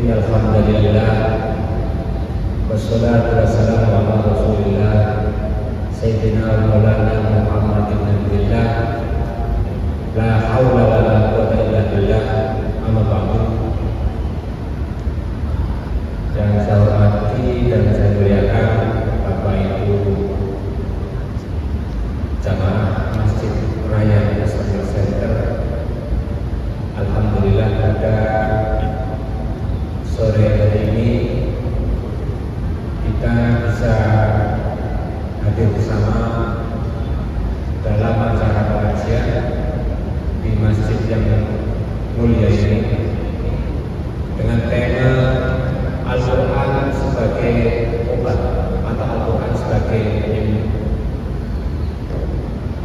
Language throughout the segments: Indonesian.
Innal hamdalillah wassalatu wassalamu ala Rasulillah Sayyidina wa maulana Muhammadin nabiyillah la haula wa la quwwata illa billah amma ba'du. Yang saya hormati dan saya muliakan Bapak Ibu jamaah Masjid Raya Islamic Center. Alhamdulillah pada sore hari ini kita bisa hadir bersama dalam acara pengajian di masjid yang mulia ini dengan tema Al-Quran sebagai obat atau Al-Quran sebagai penyembuh.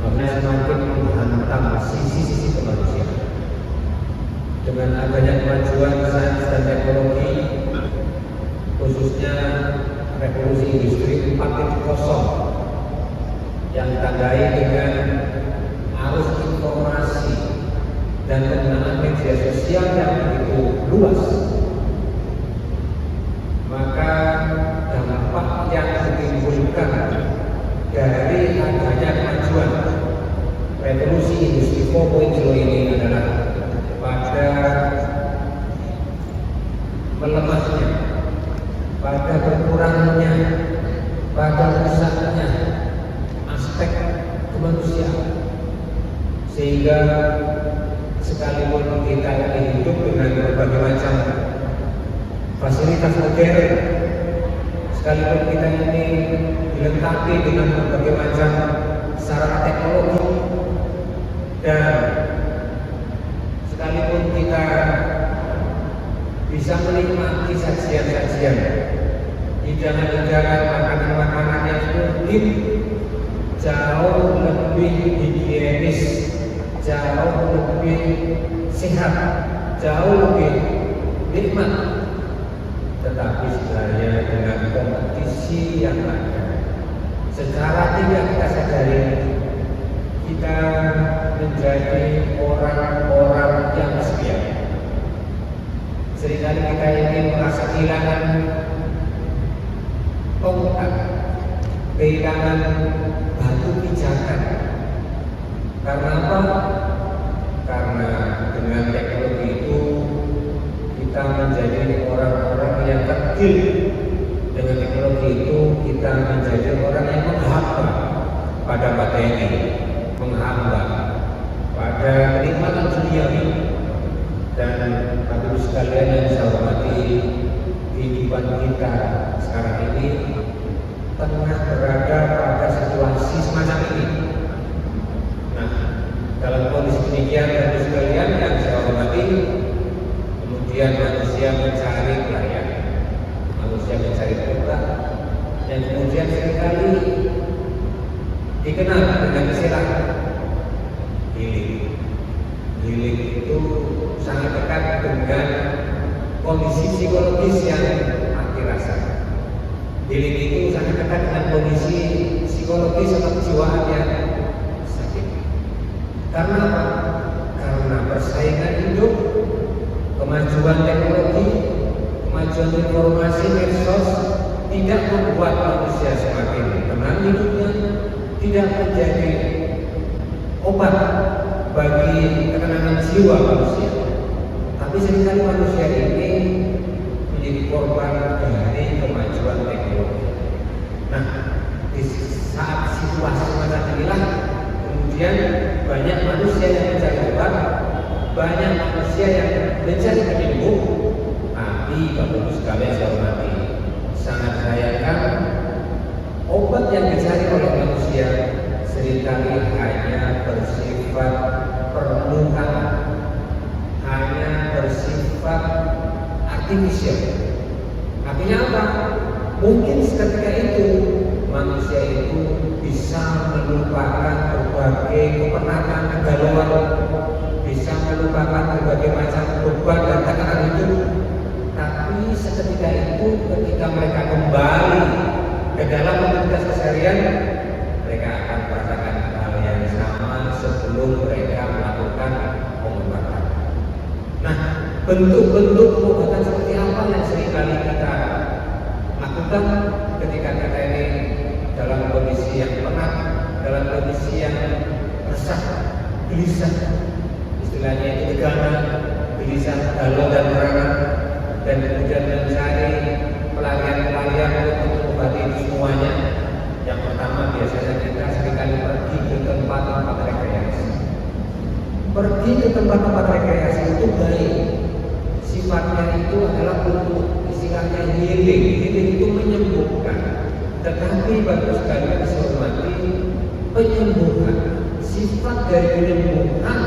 Karena semakin menghantam sisi-sisi kemanusiaan dengan adanya kemajuan sains dan teknologi, khususnya revolusi industri 4.0 yang ditandai dengan arus informasi dan penggunaan media sosial yang begitu luas, maka dampak yang ditimbulkan dari adanya kemajuan revolusi industri 4.0 ini adalah pada melemahnya, pada berkurangnya, pada rusaknya aspek kemanusiaan, sehingga sekalipun kita hidup dengan berbagai macam fasilitas modern, sekalipun kita ini dilengkapi dengan berbagai macam sarana teknologi, dan sekalipun kita bisa menikmati sajian-sajian hidangan-hidangan, makanan-makanan yang mungkin jauh lebih higienis, jauh lebih sehat, jauh lebih nikmat, tetapi sebenarnya dengan kompetisi yang ada, secara tidak kita sadari kita menjadi orang-orang yang kesepian. Seringkali kita ini merasa kehilangan tongkat, kehilangan batu pijakan. Karena apa? Karena dengan teknologi itu kita menjadi orang-orang yang kecil. Dengan teknologi itu kita menjadi orang yang menghamba pada materi, menghamba pada kenikmatan duniawi. Dan Bapak Ibu sekalian yang saya hormati, kehidupan kita sekarang ini tengah berada pada situasi semacam ini. Nah, dalam kondisi demikian Bapak Ibu sekalian yang saya hormati, kemudian manusia mencari pelayanan, manusia mencari berkah, dan kemudian seringkali dikenal dengan istilah healing. Healing itu sangat dekat dengan kondisi psikologis yang mati rasa. Healing itu sangat dekat dengan kondisi psikologis atau kejiwaan yang sakit. Karena apa? Karena persaingan hidup, kemajuan teknologi, kemajuan informasi medsos tidak membuat manusia semakin tenang hidupnya, tidak menjadi obat bagi ketenangan jiwa manusia. Tapi seringkali manusia ini menjadi korban dari kemajuan teknologi. Nah, di saat situasi semacam inilah kemudian banyak manusia yang mencari obat, banyak manusia yang mencari penyembuh. Tapi Bapak Ibu sekalian saya hormati, sangat sayangkan obat yang dicari oleh manusia seringkali hanya bersifat permukaan, hanya bersifat artifisial. Artinya apa? Mungkin seketika itu manusia itu bisa melupakan berbagai kepenatan, kegalauan, bisa melupakan berbagai macam beban dan tekanan hidup. Tapi seketika itu ketika mereka kembali ke dalam aktivitas keseharian, mereka akan merasakan hal yang sama sebelum mereka melakukan pengobatan. Nah, bentuk-bentuk pengobatan seperti apa yang seringkali kita lakukan ketika kita ini dalam kondisi yang penat, dalam kondisi yang resah, gelisah, istilahnya itu tegangan, gelisah, galau dan merana, dan kemudian mencari pelarian-pelarian untuk mengobati itu semuanya. Yang pertama biasanya kita seringkali pergi ke tempat-tempat rekreasi. Pergi ke tempat-tempat rekreasi itu baik. Sifatnya itu adalah untuk istilahnya healing. Healing itu menyembuhkan. Tetapi bagus sekali dihormati penyembuhan. Sifat dari penyembuhan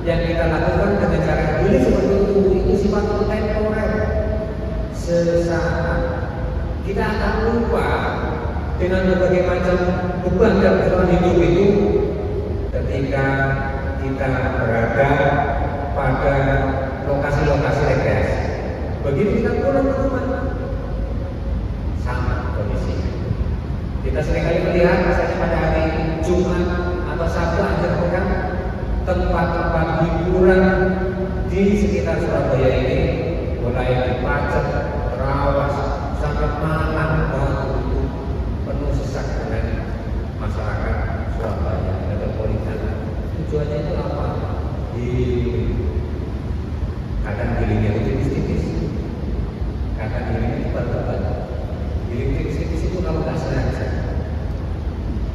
yang kita lakukan dengan cara healing seperti itu sifat temporer. Sesaat kita akan lupa dengan berbagai macam beban dan persoalan hidup itu ketika kita berada pada lokasi-lokasi rekreasi. Begitu kita pulang ke rumah, sama kondisinya. Kita seringkali melihat misalnya pada hari Jumat atau Sabtu akhir pekan, tempat-tempat hiburan di sekitar Surabaya ini mulai dipacet, terawas, sampai malam baru penuh sesak dengan masyarakat Surabaya metropolitan. Tujuannya itu apa? Kadang gilingnya itu tipis-tipis, kadang gilingnya tebal-tebal. Giling tipis-tipis itu kalau nggak sengaja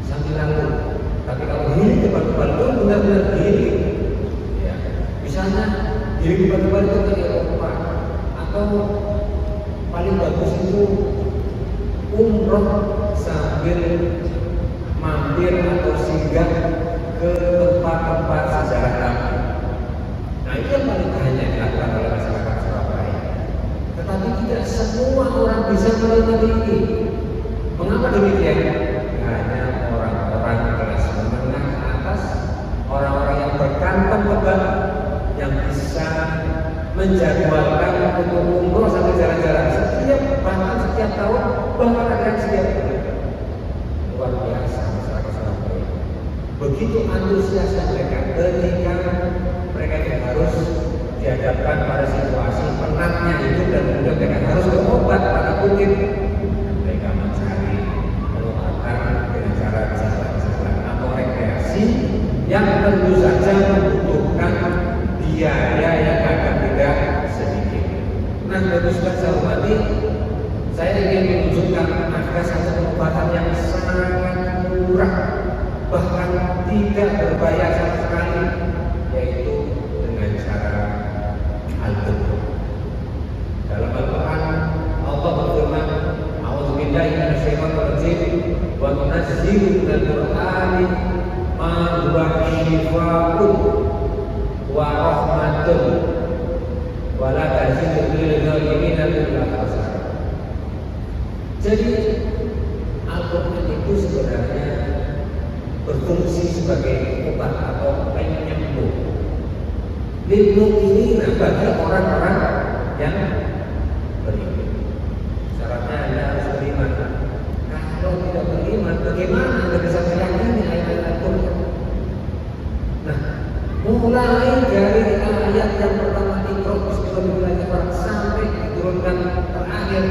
sambil lalu, tapi kalau giling tebal-tebal itu benar-benar giling. Ya, misalnya giling tebal-tebal itu ke Eropa, atau paling bagus itu umroh sambil mampir atau singgah ke tempat-tempat sejarah Nabi. Nah, itu yang paling banyak dilakukan oleh masyarakat Surabaya. Tetapi tidak semua orang bisa menikmati ini. Mengapa demikian? Hanya orang-orang kelas menengah ke atas, orang-orang yang berkantong tebal, yang bisa menjadwalkan untuk umroh sampai jalan-jalan bahkan setiap tahun, bahkan ada yang setiap bulan. Luar biasa masyarakat Surabaya. Begitu antusiasnya mereka ketika mereka harus dihadapkan pada situasi penatnya hidup dan kemudian mereka harus berobat pada kutip. Mereka mencari pengobatan dengan cara jalan-jalan atau rekreasi yang tentu saja membutuhkan biaya yang akan tidak sedikit. Nah, teruskan saya hormati, saya ingin menunjukkan ada satu pengobatan yang sangat murah, bahkan tidak berbayar sama sekali, yaitu dengan cara al-Qur'an. Dalam Al-Quran Allah berfirman, "A'udzubillahi minasyaitonir rajim, wa nunazzilu minal Qur'ani ma huwa syifaa'un wa rahmatun wa la tazidu lil zalimina illa khasara." Jadi Al-Quran itu sebenarnya berfungsi sebagai obat atau penyembuh. Lil-mu'minina, bagi orang-orang yang beriman. Syaratnya Anda harus beriman. Kalau tidak beriman, bagaimana Anda bisa meyakini ayat Al-Quran? Nah, mulai dari ayat yang pertama Iqra sampai diturunkan terakhir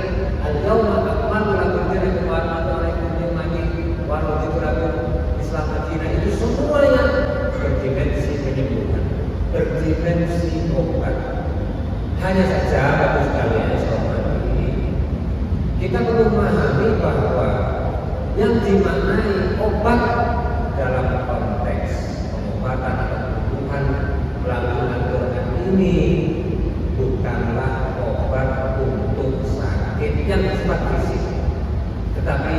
Al-Yawma akmaltu lakum dinakum wa atmamtu ni'mati wa raditu lakum Islam Madinah, itu semuanya berdimensi penyembuhan, berdimensi obat. Hanya saja bagus sekalian ini kita perlu memahami bahwa yang dimaknai obat dalam konteks pengobatan atau penyembuhan melalui Al-Quran ini bukanlah obat untuk sakit yang bersifat fisik, tetapi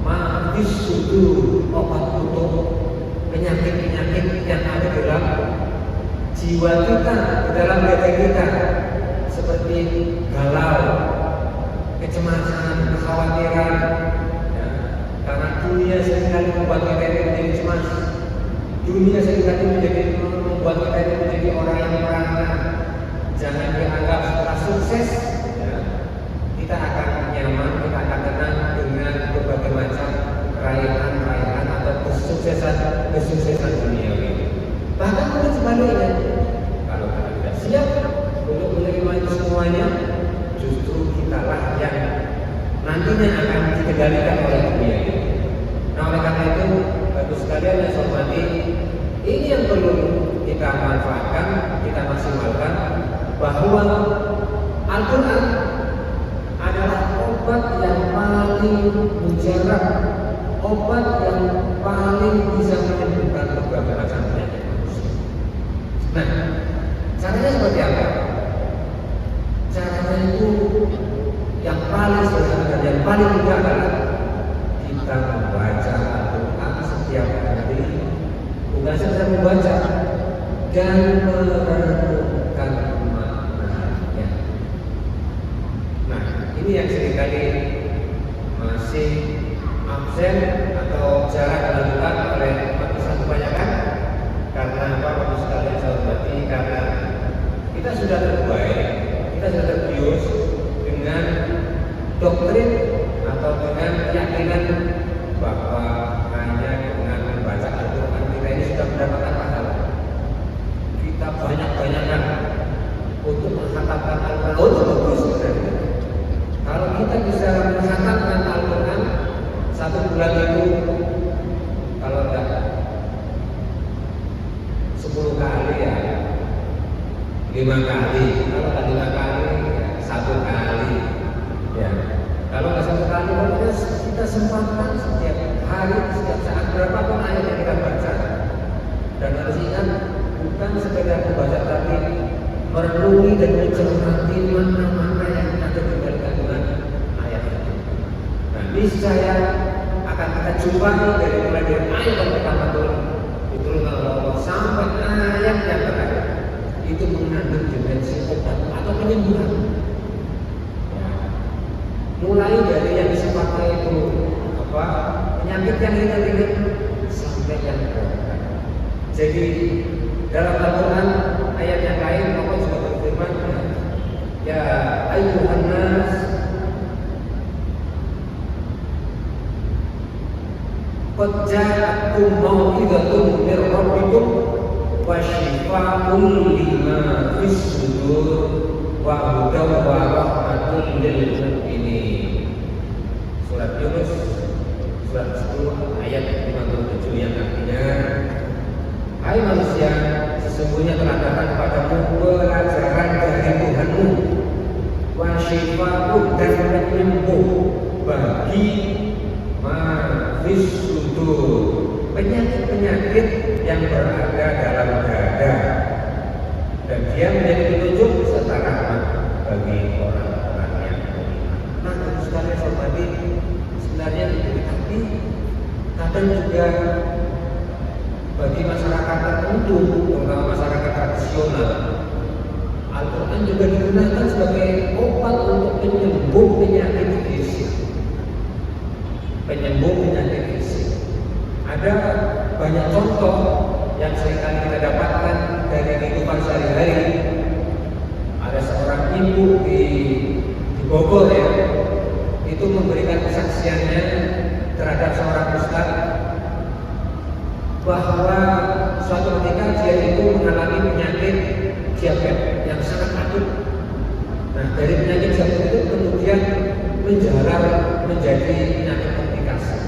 ma'is sudur, obat untuk penyakit-penyakit yang ada di dalam jiwa kita, di dalam diri kita, seperti galau, kecemasan, kekhawatiran, ya, karena dunia seringkali membuat kita ini menjadi cemas. Dunia seringkali membuat kita ini menjadi orang yang merana. Jangan dianggap setelah sukses, ya, kita akan nyaman, kita akan tenang dengan berbagai macam raihan-raihan atau kesuksesan dunia ini. Bahkan mungkin sebaliknya, kalau kita tidak siap untuk menerima itu semuanya, nantinya akan dikendalikan oleh dunia ini. Nah, oleh karena itu, bagus sekalian yang saya hormati, ini yang perlu kita manfaatkan, kita maksimalkan, bahwa Al-Quran adalah obat yang paling mujarab, obat yang paling bisa menyembuhkan berbagai macam penyakit manusia. Nah, caranya seperti apa? Caranya itu yang paling sederhana dan yang paling mudah adalah kita membaca Al-Quran setiap hari, bukan saja membaca dan merenungkan maknanya. Nah, ini yang seringkali masih absen atau jarang dilakukan oleh umat Islam kebanyakan. Karena apa? Bapak sekalian saya hormati, karena kita sudah terbuai, kita sudah terbius dengan doktrin atau dengan keyakinan bahwa hanya dengan membaca Al-Quran kita ini sudah mendapatkan pahala. Kita banyak-banyakan untuk menghatamkan Al-Quran. Oh, itu bagus sebenarnya. Kalau kita bisa menghatamkan Al-Quran 1 bulan itu, kalau tidak 10 kali ya 5 kali, kalau tidak 5 kali ya 1 kali ya. Kalau nggak 1 kali, pokoknya kita sempatkan setiap hari, setiap saat, berapapun ayat yang kita baca. Dan harus ingat, bukan sekedar membaca, tapi merenungi dan mencermati mana-mana yang ada di balik kandungan ayat itu. Nah, niscaya akan kita jumpai dari mulai dari ayat yang pertama diturunkan oleh Allah sampai ayat yang terakhir itu mengandung dimensi obat atau penyembuhan. Mulai dari yang sifatnya itu penyakit yang ringan-ringan sampai yang berat. Jadi dalam Al-Quran ayat yang lain Allah juga berfirman, ya ayyuhan nas qad ja'akum mau'izatun mir rabbikum wa shifaa'un lima fis sudur wa hudan wa rahmatun lil mu'minin. Surat Yunus surat 10 ayat 57 yang artinya, hai manusia, sesungguhnya telah datang kepadamu pelajaran dari Tuhanmu, wa shifaa'un, dan penyembuh bagi ma fis sudur, penyakit-penyakit yang berada dalam dada, dan dia menjadi petunjuk serta rahmat bagi orang-orang yang beriman. Nah, tentu sekali hormati, sebenarnya itu, tapi kadang juga bagi masyarakat tertentu, terutama masyarakat tradisional, Al-Quran juga digunakan sebagai obat untuk penyembuh penyakit fisik. Penyembuh penyakit fisik. Ada banyak contoh yang seringkali kita dapatkan dari kehidupan sehari-hari. Ada seorang ibu di Bogor ya, itu memberikan kesaksiannya terhadap seorang ustaz bahwa suatu ketika dia itu mengalami penyakit diabetes yang sangat akut. Nah, dari penyakit diabetes itu kemudian menjalar menjadi penyakit komplikasi,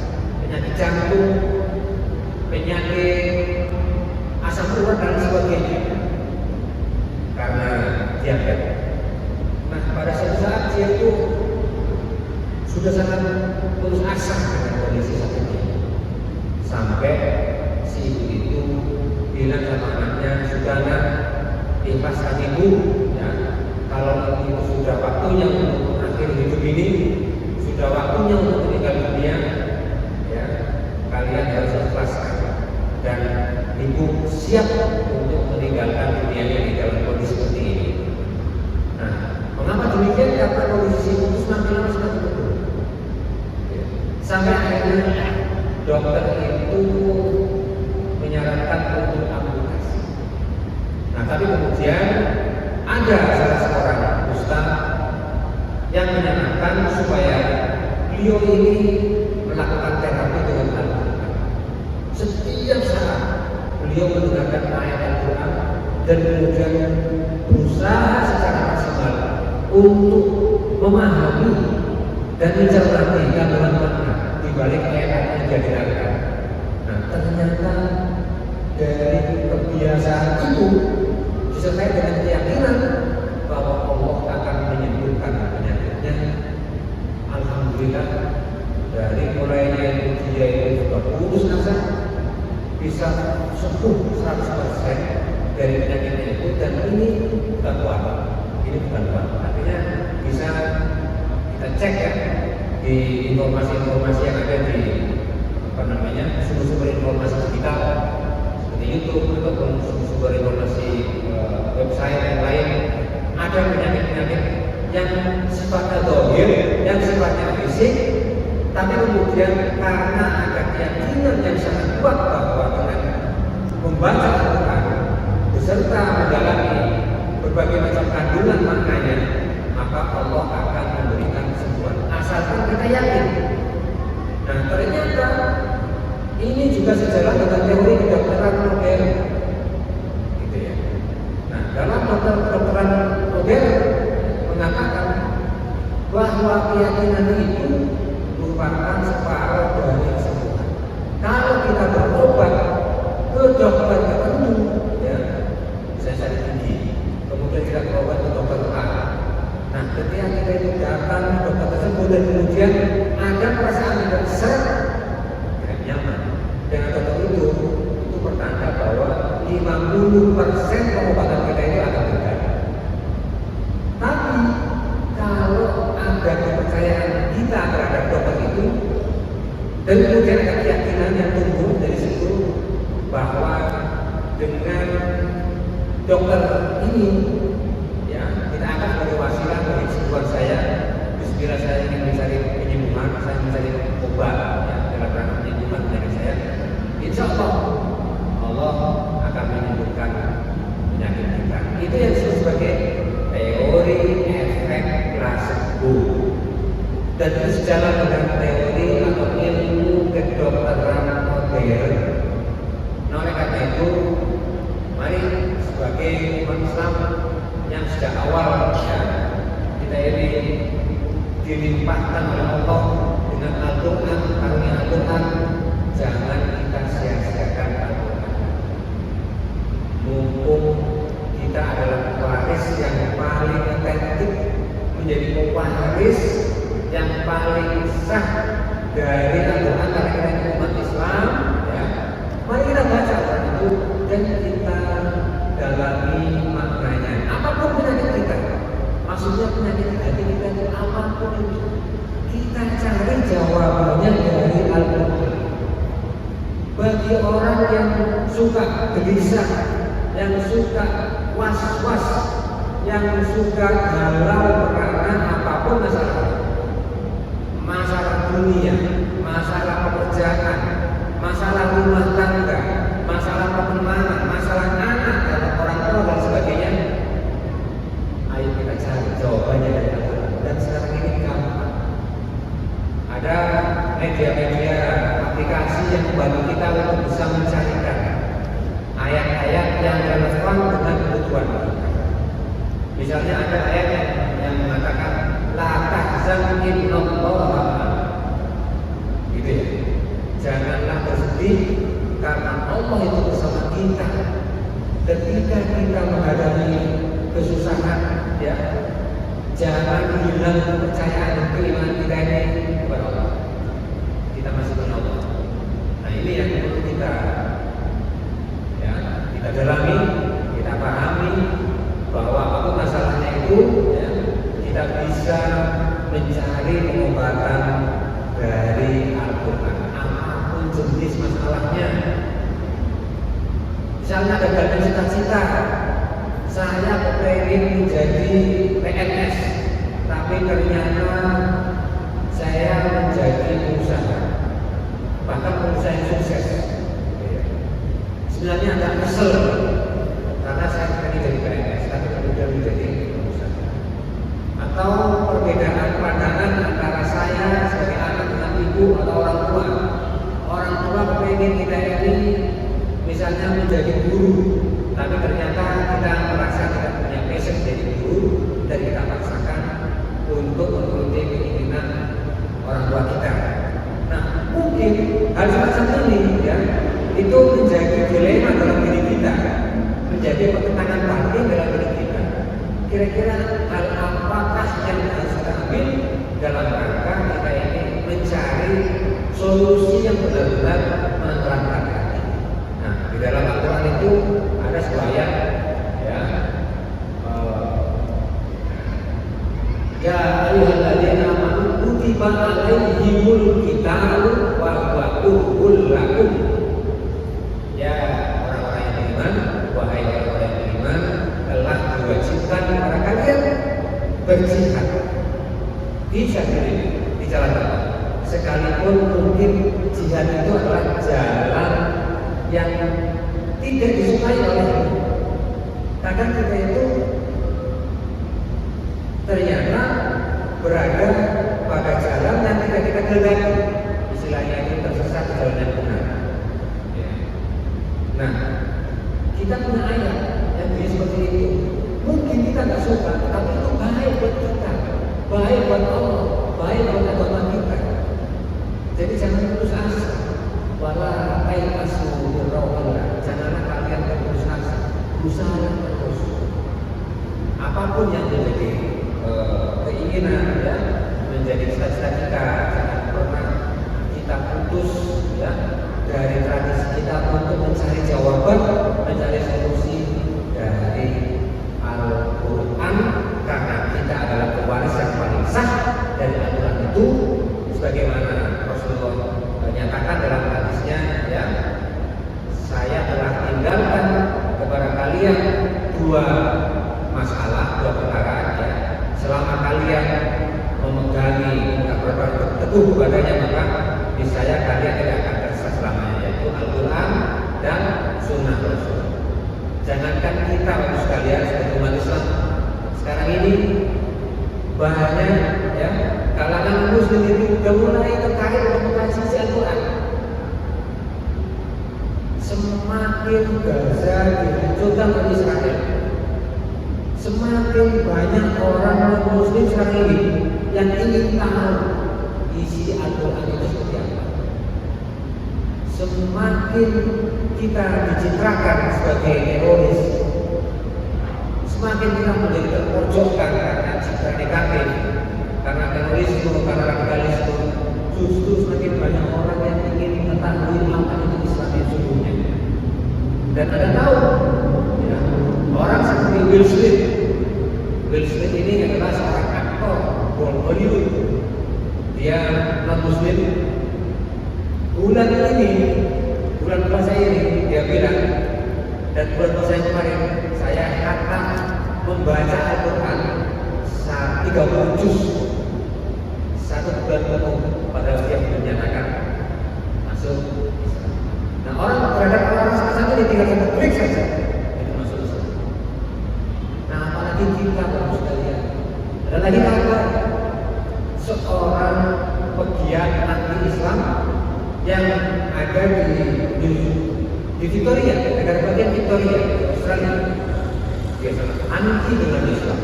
penyakit jantung, penyakit asam urat dan sebagainya karena diabetes. Nah, pada suatu saat dia itu sudah sangat putus asa dengan kondisi sakitnya, sampai si ibu itu bilang sama anaknya, sudahlah, ikhlaskan ibu ya, kalau itu sudah waktunya untuk akhir hidup ini, sudah waktunya untuk meninggal dunia ya, kalian harus ikhlaskan, dan ibu siap untuk meninggalkan dunianya di dalam kondisi seperti ini. Nah, mengapa demikian? Karena kondisi ibu itu semakin lama semakin buruk ya. Sampai akhirnya dokter itu menyarankan untuk amputasi. Nah, tapi kemudian ada salah seorang ustaz yang menyarankan supaya beliau ini melakukan terapi dengan Al-Quran. Setiap saat beliau mendengarkan ayat Al-Quran dan kemudian berusaha secara maksimal untuk memahami dan mencermati kandungan makna di balik ayat yang dia dengarkan. Nah, ternyata dari kebiasaan itu disertai dengan keyakinan bahwa Allah akan menyembuhkan penyakitnya. Alhamdulillah, dari mulainya itu dia itu sudah putus asa, bisa sembuh 100% dari penyakitnya itu. Dan ini bukan wabah, ini bukan wabah. Artinya bisa kita cek ya di informasi-informasi yang ada di sumber-sumber informasi digital seperti YouTube ataupun sumber informasi website yang lain. Ada penyakit-penyakit yang sifatnya dohir, yang sifatnya fisik, tapi kemudian karena ada keyakinan yang sangat kuat bahwa dengan membaca Al-Quran beserta mendalami berbagai macam kandungan maknanya, maka Allah akan memberikan kesembuhan asalkan kita yakin. Nah, ternyata ini juga sejalan dengan teori kedokteran modern, gitu ya. Nah, dalam kedokteran modern mengatakan bahwa keyakinan itu merupakan separuh dari kesembuhan. Kalau kita berobat ke dokter tertentu, ya, misalnya sakit tinggi, kemudian kita berobat ke dokter A. Nah, ketika kita itu datang ke dokter tersebut dan kemudian ada perasaan tidak serak, tidak nyaman dengan dokter itu pertanda bahwa 50% pengobatan kita itu akan gagal. Tapi kalau ada kepercayaan kita terhadap dokter itu dan kemudian ada keyakinan yang tumbuh dari situ bahwa dengan dokter ini, ya, kita akan sebagai wasilah bagi kesembuhan saya. Bismillah, saya ingin mencari penyembuhan, saya mencari obat, ya, dalam rangka penyembuhan penyakit saya. Insya Allah Allah akan menyembuhkan penyakit kita. Itu yang disebut sebagai teori efek plasebo. Dan itu sejalan dengan teori atau ilmu kedokteran modern. Nah, oleh karena itu, mari sebagai umat Islam yang sejak awal, ya, kita ini dilimpahkan oleh Allah dengan Al-Quran, karunia Al-Quran, jangan kita sia-siakan Al-Quran. Mumpung kita adalah pewaris yang paling otentik, menjadi pewaris yang paling sah dari Al-Quran karena kita ini umat Islam, ya. Mari kita baca Al-Quran itu dan kita dalami maknanya. Apapun penyakit kita, maksudnya penyakit hati kita itu apapun itu, kita cari jawabannya dari Al-Quran. Bagi orang yang suka gelisah, yang suka was-was, yang suka galau karena apapun masalah dunia, masalah pekerjaan, masalah rumah tangga, masalah pertemanan, masalah anak dan orang tua dan sebagainya, ayo kita cari jawabannya dari Al-Quran. Dan sekarang ini gampang, ada media-media aplikasi yang membantu kita untuk bisa mencarikan ayat-ayat yang relevan dengan kebutuhan kita. Misalnya ada ayat yang mengatakan la tahzan innallaha, gitu ya. Janganlah bersedih karena Allah itu bersama kita. Ketika kita menghadapi kesusahan, ya, jangan hilang kepercayaan dan keimanan kita ini kepada Allah. Kita masih punya Allah. Nah, ini yang perlu kita, ya, kita dalami, kita pahami bahwa apapun masalahnya itu, ya, kita bisa mencari pengobatan dari Al-Quran. Apapun jenis masalahnya. Misalnya ada banyak cita-cita, saya pengen menjadi PNS, tapi ternyata saya menjadi pengusaha, bahkan pengusaha yang sukses. Sebenarnya agak kesel karena saya pengen jadi PNS, tapi kemudian menjadi pengusaha. Atau perbedaan pandangan antara saya sebagai anak dengan ibu atau orang tua. Orang tua pengen kita ini misalnya menjadi guru, tapi ternyata kita merasa tidak punya passion jadi guru dan kita paksakan untuk menuruti keinginan kira-kira hal apakah yang harus kita ambil dalam rangka kita ini mencari solusi yang benar-benar menerangkan hati. Nah, di dalam Al-Quran itu ada sebuah ayat, ya, ya ayyuhalladzina amanu kutiba alaihimul qitalu wa huwa kurhul lakum. Ya orang-orang yang beriman, wahai orang-orang yang beriman, telah diwajibkan kepada kalian berjihad di sabilillah, di jalan Allah. Sekalipun mungkin jihad itu adalah jalan yang tidak disukai oleh kadang kita itu ternyata berada pada jalan yang tidak kita kehendaki, istilahnya itu tersesat di jalan yang benar. Nah, kita punya ayat yang bisa seperti itu. Mungkin kita nggak suka, tapi itu baik buat kita, baik buat Allah, baik buat agama kita. Jadi jangan putus asa. Wala tai'asu min rauhillah. Janganlah kalian putus asa. Berusaha terus. Apapun yang menjadi keinginan, ya, menjadi cita-cita kita, jangan pernah kita putus, ya, dari tradisi kita untuk mencari jawaban, mencari solusi dari Al-Quran, karena kita adalah pewaris yang paling sah dari Al-Quran itu, sebagaimana Rasulullah menyatakan dalam hadisnya, ya, saya telah tinggalkan kepada kalian dua masalah, dua perkara, ya. Selama kalian memegangi, berpegang teguh kepadanya, maka niscaya kalian tidak akan tersesat selamanya, yaitu Al-Quran dan Sunnah Rasul. Jangankan kita untuk sekalian sebagai umat Islam sekarang ini banyak, ya, kalangan Muslim itu sudah mulai tertarik untuk mengkaji Al-Quran. Semakin Gaza dihancurkan oleh Israel, semakin banyak orang Muslim sekarang ini yang ingin tahu isi Al-Quran itu seperti apa. Semakin kita dicitrakan sebagai teroris, semakin kita menjadi terpojokkan karena citra negatif, karena terorisme, karena radikalisme. Justru semakin banyak orang yang ingin mengetahui apa itu Islam yang sesungguhnya. Dan Anda tahu, ya, orang seperti Will Smith. Will Smith ini adalah seorang aktor Hollywood. Dia non Muslim. Bulan ini, bulan puasa ini, dia bilang, dan bulan puasa yang kemarin, saya akan membaca Al-Quran 30 juz satu bulan penuh, pada dia menyatakan masuk Islam. Nah, orang terhadap orang seperti ini tinggal satu klik saja itu masuk Islam. Nah, apalagi kita baru sekalian, ada lagi kabar seorang pegiat anti-Islam yang ada di Victoria, negara bagian Victoria, Australia. Dia sangat anti dengan Islam.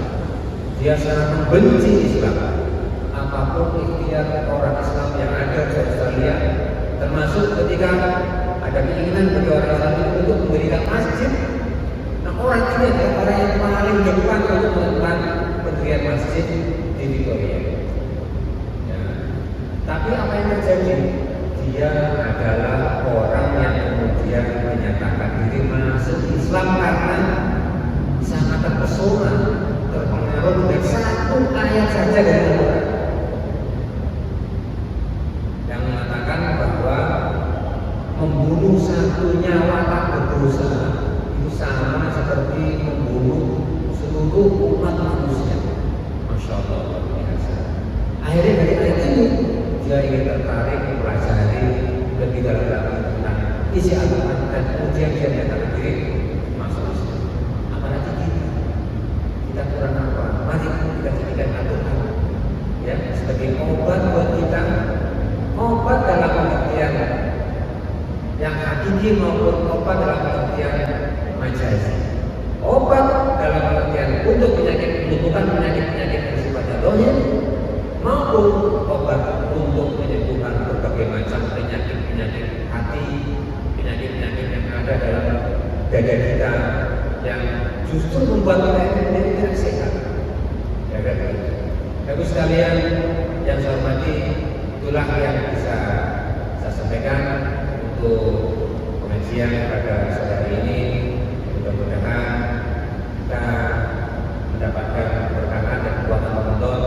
Dia sangat membenci Islam. Apapun ikhtiar orang Islam yang ada di Australia, termasuk ketika ada keinginan bagi orang Islam itu untuk mendirikan masjid. Nah, orang ini adalah orang yang paling depan untuk melakukan pendirian masjid di Victoria. Ya. Tapi apa yang terjadi? Dia adalah orang yang kemudian menyatakan diri masuk Islam karena sangat terpesona, terpengaruh dengan satu ayat saja dari Al-Quran yang mengatakan bahwa membunuh satu nyawa tak berdosa itu sama seperti membunuh seluruh umat manusia. Masya Allah, biasa. Akhirnya dari ayat ini dia ingin tertarik mempelajari lebih dalam lagi tentang isi Al-Quran, dan kemudian dia menyatakan diri masuk Islam. Apalagi kita kurang apa? Mari kita jadikan Al-Quran, ya, sebagai obat buat kita, obat dalam pengertian yang hakiki maupun obat dalam pengertian majazi. Obat dalam pengertian untuk menyembuhkan penyakit-penyakit yang sifatnya dohir, maupun obat untuk menyembuhkan berbagai macam penyakit-penyakit hati, penyakit-penyakit yang ada dalam dada kita yang justru membuat kita itu menjadi tidak sehat. Ya kan? Bagus sekalian yang saya hormati, itulah yang bisa saya sampaikan untuk pengajian pada sore hari ini. Mudah-mudahan kita mendapatkan keberkahan dan kekuatan Ramadan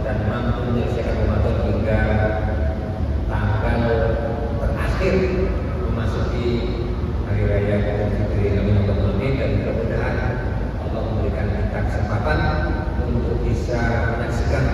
dan mampu menyelesaikan Ramadan hingga tanggal terakhir memasuki hari raya Idul Fitri. Amin. Dan mudah-mudahan Allah memberikan kita kesempatan untuk bisa menyaksikan